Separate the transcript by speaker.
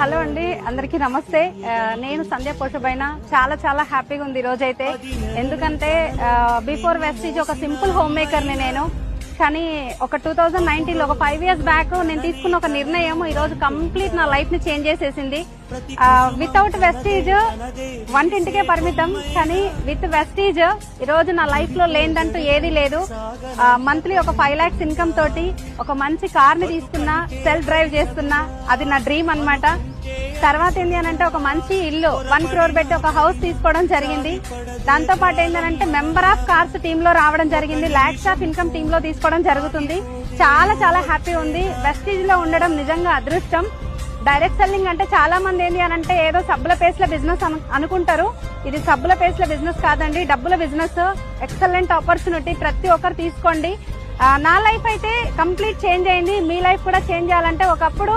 Speaker 1: Hello అండి, అందరికీ నమస్తే. నేను సంధ్య పోషబైన చాలా హ్యాపీగా ఉంది ఈ రోజైతే. ఎందుకంటే బిఫోర్ వెస్టీజ్ ఒక సింపుల్ హోమ్ మేకర్ ని నేను. కానీ ఒక 2019లో ఒక 5 years బ్యాక్ నేను తీసుకున్న ఒక నిర్ణయం ఈ రోజు కంప్లీట్ నా లైఫ్ ని చేంజ్ చేసేసింది. వితౌట్ వెస్టీజ్ వంటింటికే పరిమితం, కానీ విత్ వెస్టీజ్ ఈ రోజు నా లైఫ్ లో లేదంటూ ఏదీ లేదు. మంత్లీ ఒక 5 lakhs ఇన్కమ్ తోటి ఒక మంచి కార్ ని తీసుకున్నా, సెల్ఫ్ డ్రైవ్ చేస్తున్నా. అది నా డ్రీమ్ అన్నమాట. తర్వాత ఏంటి అని అంటే ఒక మంచి ఇల్లు 1 crore పెట్టి ఒక హౌస్ తీసుకోవడం జరిగింది. దాంతో పాటు ఏంటంటే మెంబర్ ఆఫ్ కార్స్ టీమ్ లో రావడం జరిగింది. లాక్స్ ఆఫ్ ఇన్కమ్ టీమ్ లో తీసుకోవడం జరుగుతుంది. చాలా హ్పీ ఉంది. వెస్టీజ్ లో ఉండడం నిజంగా అదృష్టం. డైరెక్ట్ సెల్లింగ్ అంటే చాలా మంది ఏంటి అని అంటే ఏదో సబ్బుల పేస్ల బిజినెస్ అనుకుంటారు. ఇది సబ్బుల పేస్ల బిజినెస్ కాదండి, డబ్బుల బిజినెస్. ఎక్సలెంట్ ఆపర్చునిటీ, ప్రతి ఒక్కరు తీసుకోండి. నా లైఫ్ అయితే కంప్లీట్ చేంజ్ అయింది. మీ లైఫ్ కూడా చేంజ్ చేయాలంటే ఒకప్పుడు